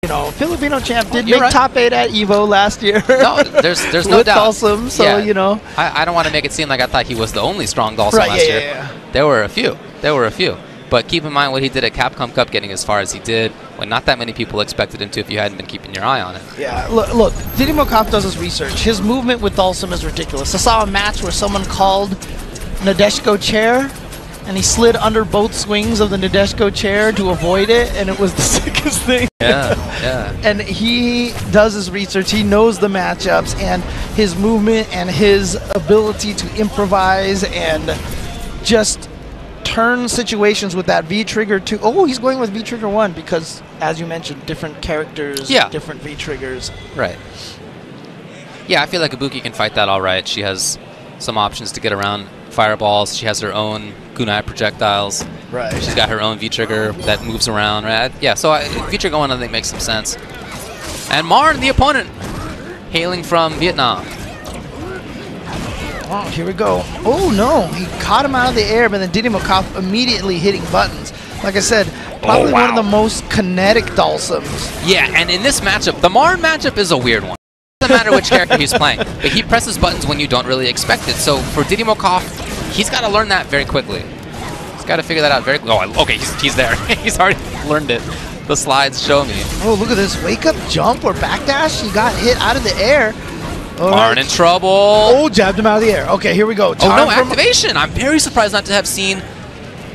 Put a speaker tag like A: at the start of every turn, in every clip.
A: you know, Filipino champ did make top 8 at Evo last year.
B: No, there's no doubt.
A: Dalsum, so
B: yeah.
A: you know.
B: I don't want to make it seem like I thought he was the only strong Dalsum last year.
A: Yeah.
B: There were a few. There were a few. But keep in mind what he did at Capcom Cup, getting as far as he did, when not that many people expected him to if you hadn't been keeping your eye on it.
A: Yeah, look, Didimokof does his research. His movement with Dalsum is ridiculous. I saw a match where someone called Nadeshko chair, and he slid under both swings of the Nadeshko chair to avoid it, and it was the sickest thing.
B: Yeah, yeah.
A: And he does his research. He knows the matchups, and his movement and his ability to improvise and just turn situations with that V-Trigger 2. Oh, he's going with V-Trigger 1 because, as you mentioned, different characters, different V-Triggers.
B: Right. Yeah, I feel like Ibuki can fight that all right. She has some options to get around fireballs. She has her own kunai projectiles.
A: Right.
B: She's got her own V-Trigger that moves around. Right? Yeah, so V-Trigger 1 I think makes some sense. And MARN, the opponent, hailing from Vietnam.
A: Oh, here we go. Oh, no. He caught him out of the air, but then Didimokof immediately hitting buttons. Like I said, probably one of the most kinetic Dalsums.
B: Yeah, and in this matchup, the MARN matchup is a weird one. It doesn't matter which character he's playing, but he presses buttons when you don't really expect it. So for Didimokof, he's got to learn that very quickly. He's got to figure that out very quickly. Oh, okay, he's there. He's already learned it. The slides show me.
A: Oh, look at this wake-up jump or backdash. He got hit out of the air.
B: MARN in trouble.
A: Oh, jabbed him out of the air. Okay, here we go.
B: Oh, no, activation. I'm very surprised not to have seen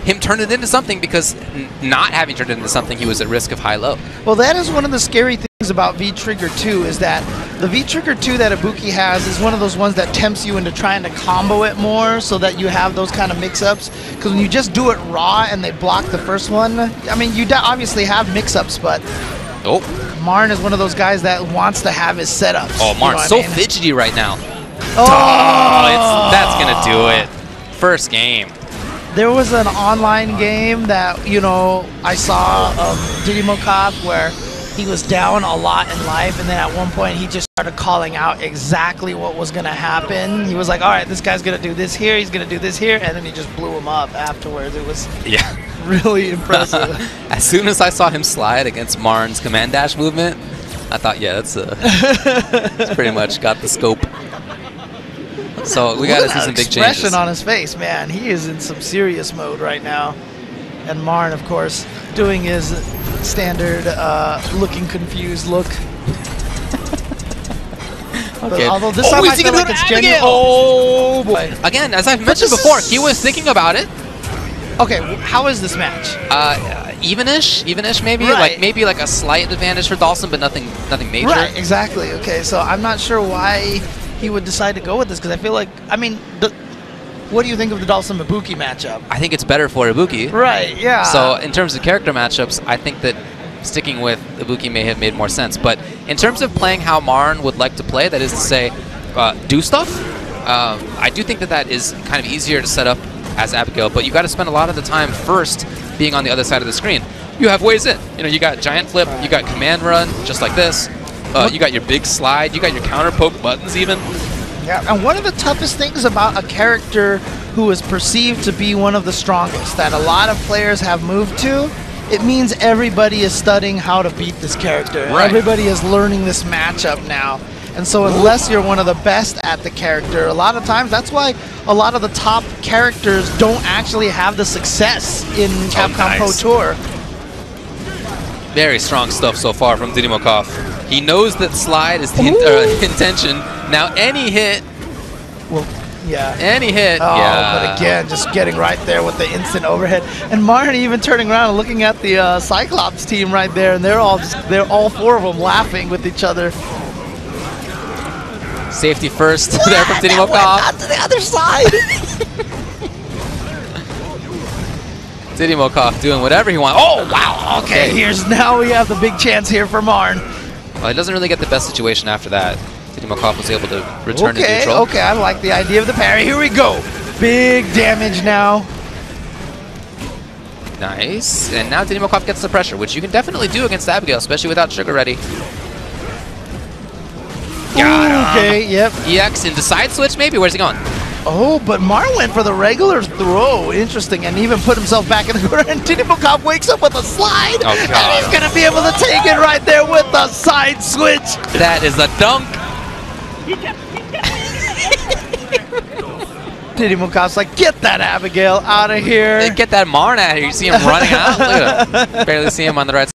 B: him turn it into something, because not having turned it into something, he was at risk of high-low.
A: Well, that is one of the scary things about V-Trigger 2 is that the V-Trigger 2 that Ibuki has is one of those ones that tempts you into trying to combo it more so that you have those kind of mix-ups. Because when you just do it raw and they block the first one, I mean, you obviously have mix-ups, but MARN is one of those guys that wants to have his setups.
B: Oh, MARN's so fidgety right now.
A: Oh,
B: that's going to do it. First game.
A: There was an online game that, you know, I saw of Didimokof where he was down a lot in life, and then at one point he just started calling out exactly what was going to happen. He was like, all right, this guy's going to do this here, he's going to do this here, and then he just blew him up afterwards. It was really impressive.
B: As soon as I saw him slide against MARN's command dash movement, I thought, yeah, that's pretty much got the scope. So we got to see some big changes.
A: Expression on his face, man. He is in some serious mode right now. And MARN, of course, doing his standard looking confused look.
B: Okay.
A: Although this time I feel like it's genuine. Oh, boy.
B: Again, as I've mentioned before, he was thinking about it.
A: Okay, how is this match?
B: Evenish maybe,
A: right.
B: maybe like a slight advantage for Dalsum, but nothing major.
A: Right, exactly. Okay, so I'm not sure why he would decide to go with this, because I feel like, I mean, what do you think of the Dalsum Ibuki matchup?
B: I think it's better for Ibuki.
A: Right, yeah.
B: So in terms of character matchups, I think that sticking with Ibuki may have made more sense. But in terms of playing how MARN would like to play, that is to say, do stuff, I do think that is kind of easier to set up as Abigail, but you got to spend a lot of the time first being on the other side of the screen. You have ways in. You know, you got giant flip, you got command run, just like this. You got your big slide, you got your counter poke buttons even.
A: Yeah, and one of the toughest things about a character who is perceived to be one of the strongest that a lot of players have moved to, it means everybody is studying how to beat this character.
B: Right.
A: Everybody is learning this matchup now. And so unless you're one of the best at the character, a lot of times that's why a lot of the top characters don't actually have the success in Capcom Pro Tour.
B: Very strong stuff so far from Didimokof. He knows that slide is the intention. Now any hit.
A: Well, yeah.
B: Any hit.
A: Oh,
B: yeah.
A: But again, just getting right there with the instant overhead. And MARN even turning around and looking at the Cyclops team right there, and they're all four of them laughing with each other.
B: Safety first there from Didimokof.
A: Out to the other side.
B: Didimokof doing whatever he wants. Oh, wow. Okay.
A: Now we have the big chance here for MARN.
B: Well, he doesn't really get the best situation after that. Didimokof was able to return to neutral.
A: Okay, I like the idea of the parry. Here we go. Big damage now.
B: Nice. And now Didimokof gets the pressure, which you can definitely do against Abigail, especially without Sugar ready. Got him.
A: Okay, yep.
B: EX into side switch, maybe? Where's he going?
A: Oh, but MARN went for the regular throw. Interesting. And even put himself back in the corner. And Didimokof wakes up with a slide.
B: Oh, God.
A: And he's going to be able to take it right there with switch.
B: That is a dunk.
A: Didimokof's like, get that Abigail out of here.
B: Get that Marn out of here. You see him running out? Look at him. Barely see him on the right side.